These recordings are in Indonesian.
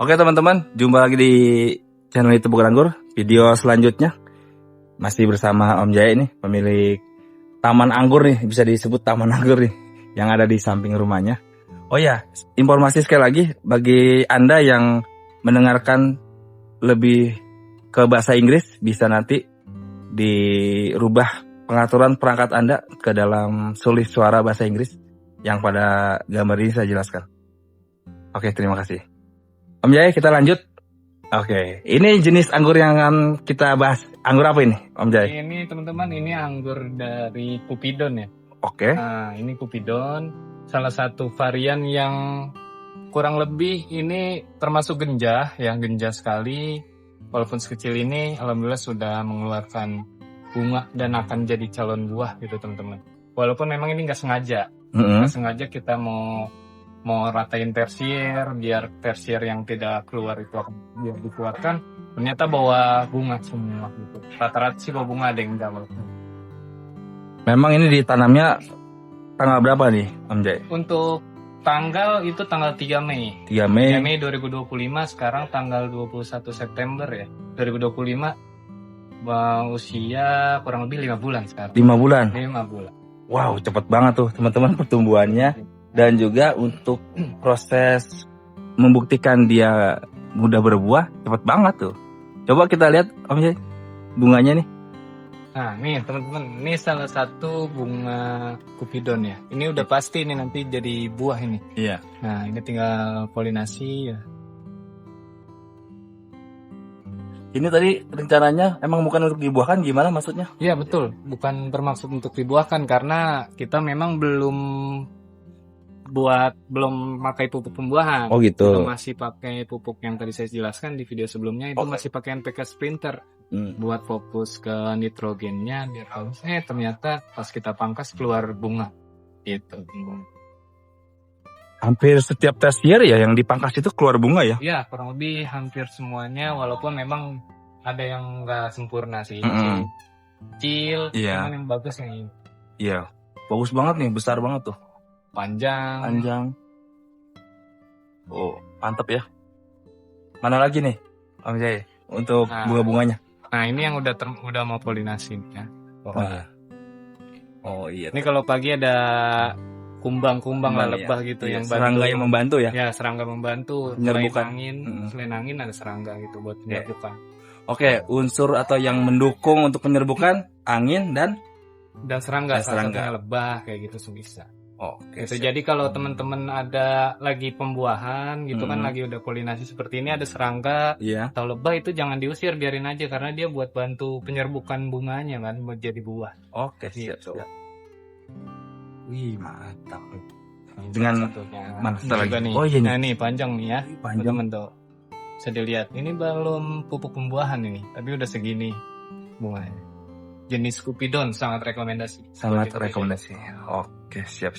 Oke teman-teman, jumpa lagi di channel itu Bukan Anggur. Video selanjutnya masih bersama Om Jaya nih, pemilik Taman Anggur nih, bisa disebut Taman Anggur nih, yang ada di samping rumahnya. Oh ya, informasi sekali lagi bagi Anda yang mendengarkan lebih ke bahasa Inggris, bisa nanti dirubah pengaturan perangkat Anda ke dalam sulis suara bahasa Inggris yang pada gambar ini saya jelaskan. Oke, terima kasih. Om Jaya, kita lanjut. Oke, ini jenis anggur yang akan kita bahas. Anggur apa ini, Om Jaya? Ini teman-teman, ini anggur dari Cupidon ya. Oke. Nah, ini Cupidon, salah satu varian yang kurang lebih ini termasuk genjah, yang genjah sekali. Walaupun sekecil ini, alhamdulillah sudah mengeluarkan bunga dan akan jadi calon buah gitu teman-teman. Walaupun memang ini nggak sengaja, nggak sengaja kita mau ratain tersier biar tersier yang tidak keluar itu akan biar dikeluarkan, ternyata bawa bunga semua gitu. Rata-rata sih bawa bunga, ada yang enggak. Memang ini ditanamnya tanggal berapa nih, Om Jaya? Untuk tanggal itu tanggal 3 Mei. 3 Mei. 3 Mei 2025, sekarang tanggal 21 September ya. 2025. Usia kurang lebih 5 bulan sekarang. 5 bulan. 5 bulan. Wow, cepet banget tuh teman-teman pertumbuhannya. Dan juga untuk proses membuktikan dia mudah berbuah, cepet banget tuh. Coba kita lihat Om Jaya, bunganya nih. Nah, nih teman-teman, ini salah satu bunga Cupidon ya. Ini udah pasti nih nanti jadi buah ini. Iya. Nah, ini tinggal polinasi ya. Ini tadi rencananya emang bukan untuk dibuahkan, gimana maksudnya? Iya betul, bukan bermaksud untuk dibuahkan karena kita memang belum pakai pupuk pembuahan. Oh gitu. Kita masih pakai pupuk yang tadi saya jelaskan di video sebelumnya, itu masih pakai NPK Sprinter. Buat fokus ke nitrogennya biar halus. Ternyata pas kita pangkas keluar bunga gitu. Hampir setiap tersier ya yang dipangkas itu keluar bunga ya? Iya, kurang lebih hampir semuanya, walaupun memang ada yang nggak sempurna sih. Kecil, cuman yang bagus nih. Iya, bagus banget nih, besar banget tuh. Panjang. Oh, mantap ya. Mana lagi nih, Om Jaya, untuk bunga-bunganya? Nah, ini yang udah mau polinasi ya. Oh iya. Ini kalau pagi ada kumbang lah, lebah gitu yang bantu. Serangga yang membantu ya? Ya, serangga membantu. Selain angin ada serangga gitu buat penyerbukan. Oke, unsur atau yang mendukung untuk penyerbukan angin dan serangga. Satunya lebah kayak gitu bisa. Oke. Gitu. Jadi kalau teman-teman ada lagi pembuahan gitu kan, lagi udah polinasi seperti ini, ada serangga atau lebah, itu jangan diusir, biarin aja karena dia buat bantu penyerbukan bunganya kan, buat jadi buah. Oke, siap. Gitu. Wih, mantap. Dengan mana lagi? Nih. Oh iya nih. Nah, nih panjang nih ya. Panjang. Teman-teman bisa dilihat. Ini belum pupuk pembuahan ini, tapi udah segini bunganya. Jenis Cupidon, sangat rekomendasi. Sangat rekomendasi. Oke, siap.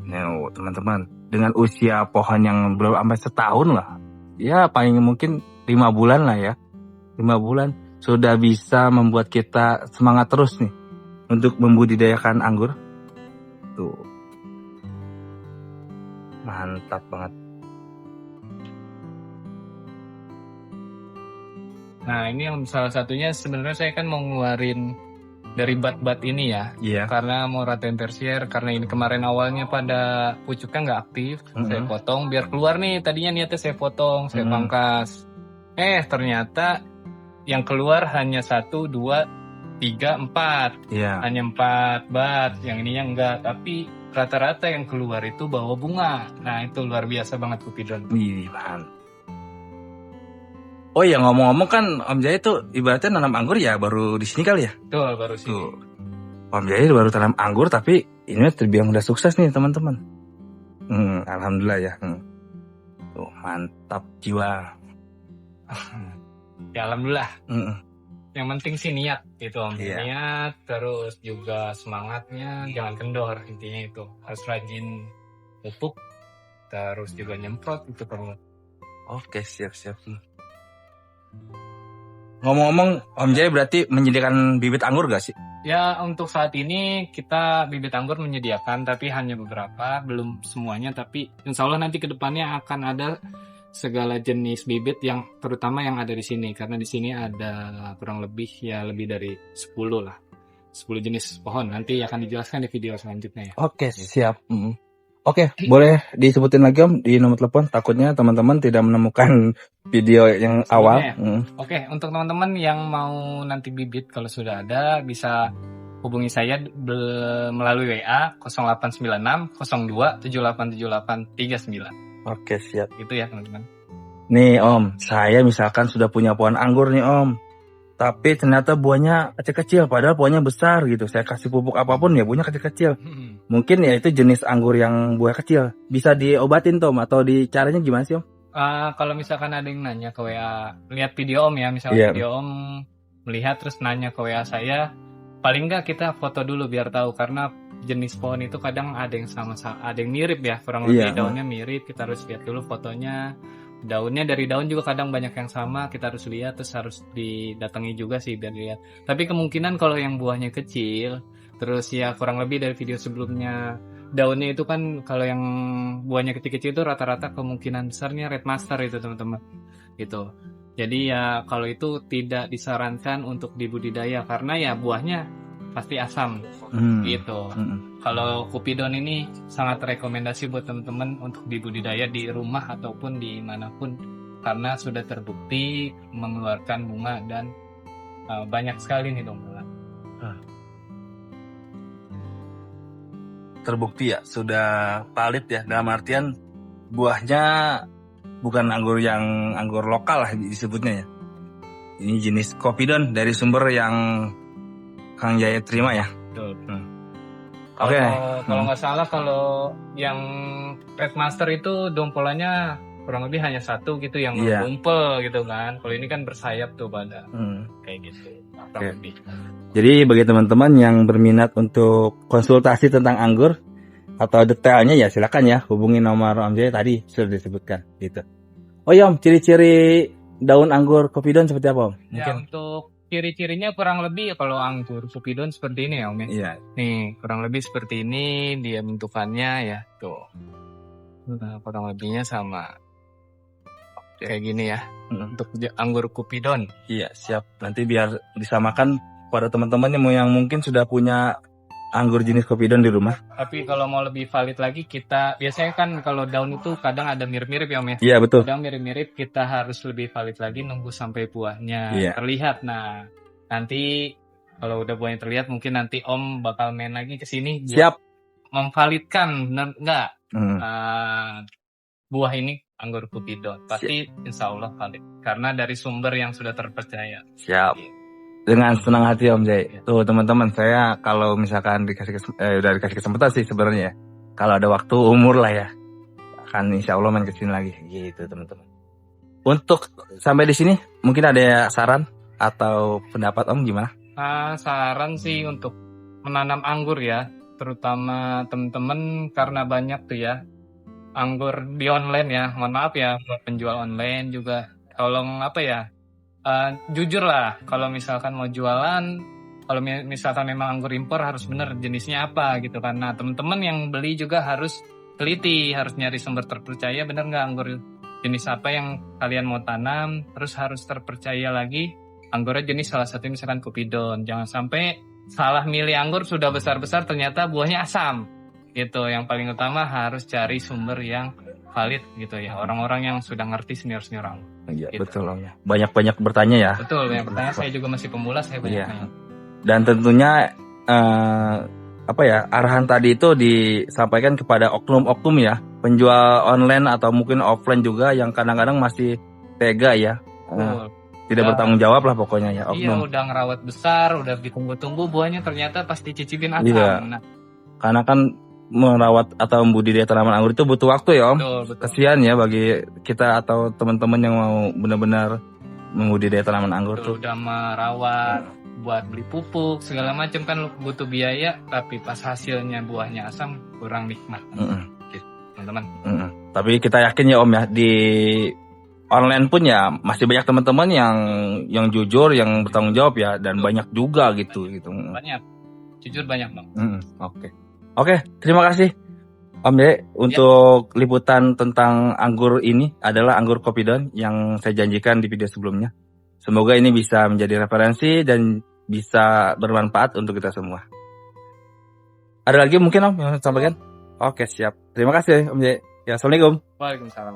Nah, teman-teman, dengan usia pohon yang belum sampai setahun lah, ya paling mungkin 5 bulan lah ya. 5 bulan sudah bisa membuat kita semangat terus nih untuk membudidayakan anggur. Tuh. Mantap banget. Nah, ini yang salah satunya sebenarnya saya kan mau ngeluarin dari bat-bat ini ya. Iya. Karena mau ratain tersier, karena ini kemarin awalnya pada pucuknya nggak aktif, saya potong biar keluar nih. Tadinya niatnya saya potong, saya pangkas. Ternyata yang keluar hanya 1, 2, 3, 4. Iya. Hanya 4 bat, yang ininya enggak. Tapi rata-rata yang keluar itu bawa bunga. Nah, itu luar biasa banget Cupidon. Wih, mantap. Oh iya, ngomong-ngomong kan Om Jaya tuh ibaratnya nanam anggur ya baru di sini kali ya? Betul, baru sini. Tuh. Om Jaya baru tanam anggur tapi ini terbilang udah sukses nih teman-teman. Alhamdulillah ya. Tuh, mantap jiwa. Ya alhamdulillah. Yang penting sih niat gitu Om. Niat, terus juga semangatnya, jangan kendor, intinya itu. Harus rajin pupuk, terus juga nyemprot itu perlu. Oke, siap. Ngomong-ngomong, Om Jaya berarti menyediakan bibit anggur gak sih? Ya, untuk saat ini kita bibit anggur menyediakan, tapi hanya beberapa, belum semuanya. Tapi insya Allah nanti ke depannya akan ada segala jenis bibit yang terutama yang ada di sini. Karena di sini ada kurang lebih ya lebih dari 10 lah. 10 jenis pohon. Nanti akan dijelaskan di video selanjutnya ya. Oke, siap. Oke, boleh disebutin lagi Om di nomor telepon. Takutnya teman-teman tidak menemukan video yang awal. Oke, untuk teman-teman yang mau nanti bibit kalau sudah ada bisa hubungi saya melalui WA 0896 02 7878 39. Oke, siap. Itu ya teman-teman. Nih Om, saya misalkan sudah punya pohon anggur nih Om. Tapi ternyata buahnya kecil-kecil, padahal buahnya besar gitu. Saya kasih pupuk apapun ya buahnya kecil-kecil. Mungkin ya itu jenis anggur yang buah kecil. Bisa diobatin Tom atau caranya gimana sih Om? Kalau misalkan ada yang nanya ke WA, lihat video Om ya, misalnya video Om melihat terus nanya ke WA saya, paling nggak kita foto dulu biar tahu, karena jenis pohon itu kadang ada yang sama-sama, ada yang mirip ya, kurang lebih daunnya mirip, kita harus lihat dulu fotonya. Daunnya dari daun juga kadang banyak yang sama, kita harus lihat, terus harus didatangi juga sih biar lihat. Tapi kemungkinan kalau yang buahnya kecil, terus ya kurang lebih dari video sebelumnya, daunnya itu kan kalau yang buahnya kecil-kecil itu rata-rata kemungkinan besarnya red master itu teman-teman. Gitu. Jadi ya kalau itu tidak disarankan untuk dibudidaya karena ya buahnya pasti asam gitu. Kalau Cupidon ini sangat rekomendasi buat teman-teman untuk dibudidaya di rumah ataupun di manapun karena sudah terbukti mengeluarkan bunga dan banyak sekali nih dong. Terbukti ya, sudah valid ya, dalam artian buahnya bukan anggur lokal lah disebutnya ya. Ini jenis Cupidon dari sumber yang Kang Jaya terima ya. Betul. Oke. Kalau nggak salah kalau yang Red Master itu dompolannya kurang lebih hanya satu gitu yang ngumpul gitu kan. Kalau ini kan bersayap tuh pada kayak gitu. Lebih. Jadi bagi teman-teman yang berminat untuk konsultasi tentang anggur atau detailnya ya silakan ya hubungi nomor Om Jaya tadi sudah disebutkan gitu. Oh ya Om, ciri-ciri daun anggur Cupidon seperti apa Om? Mungkin. Ya untuk ciri-cirinya kurang lebih kalau anggur Cupidon seperti ini ya Om ya. Iya. Nih kurang lebih seperti ini dia bentukannya ya tuh. Nah, kurang lebihnya sama kayak gini ya. Untuk anggur Cupidon. Iya siap. Nanti biar disamakan pada teman-teman yang mungkin sudah punya anggur jenis Cupidon di rumah. Tapi kalau mau lebih valid lagi kita biasanya kan kalau daun itu kadang ada mirip-mirip ya Om ya. Iya betul. Kadang mirip-mirip kita harus lebih valid lagi nunggu sampai buahnya terlihat. Nah nanti kalau udah buahnya terlihat mungkin nanti Om bakal main lagi ke sini. Siap. Memvalidkan benar nggak buah ini anggur Cupidon. Pasti insya Allah valid karena dari sumber yang sudah terpercaya. Siap. Dengan senang hati Om Jay. Tuh teman-teman, saya kalau misalkan udah dikasih kesempatan sih sebenarnya. Kalau ada waktu umur lah ya, akan insya Allah main kesini lagi. Gitu teman-teman. Untuk sampai di sini, mungkin ada saran atau pendapat Om gimana? Saran sih untuk menanam anggur ya, terutama teman-teman karena banyak tuh ya anggur di online ya. Mohon maaf ya buat penjual online juga. Tolong apa ya? Jujur lah, kalau misalkan mau jualan, kalau misalkan memang anggur impor harus bener jenisnya apa gitu kan. Nah teman-teman yang beli juga harus teliti, harus nyari sumber terpercaya bener nggak anggur jenis apa yang kalian mau tanam, terus harus terpercaya lagi anggurnya jenis salah satu misalkan Cupidon. Jangan sampai salah milih anggur sudah besar-besar ternyata buahnya asam gitu. Yang paling utama harus cari sumber yang valid gitu ya, orang-orang yang sudah ngerti senior-senior anggur. Iya gitu. betul Om ya. Banyak-banyak bertanya ya. Betul, banyak bertanya. Saya juga masih pemula, saya banyak nanya. Dan tentunya arahan tadi itu disampaikan kepada oknum-oknum ya, penjual online atau mungkin offline juga yang kadang-kadang masih tega ya. Tidak bertanggung jawab lah pokoknya ya oknum. Iya, udah ngerawat besar, udah ditunggu-tunggu buahnya ternyata pas dicicipin asam. Iya. Nah, karena kan merawat atau membudidaya tanaman anggur itu butuh waktu ya Om. Betul. Kasihan ya bagi kita atau teman-teman yang mau benar-benar membudidaya tanaman anggur tuh. Udah merawat, buat beli pupuk segala macam kan butuh biaya, tapi pas hasilnya buahnya asam kurang nikmat. Gitu, teman-teman. Tapi kita yakin ya Om ya di online pun ya masih banyak teman-teman yang jujur, yang bertanggung jawab ya, dan banyak juga gitu. Banyak. Jujur banyak bang. Oke, terima kasih Om Jaya untuk liputan tentang anggur ini adalah anggur Kopi Daun yang saya janjikan di video sebelumnya. Semoga ini bisa menjadi referensi dan bisa bermanfaat untuk kita semua. Ada lagi mungkin Om yang sampaikan? Oke, siap. Terima kasih Om Jaya. Ya, Assalamualaikum. Waalaikumsalam.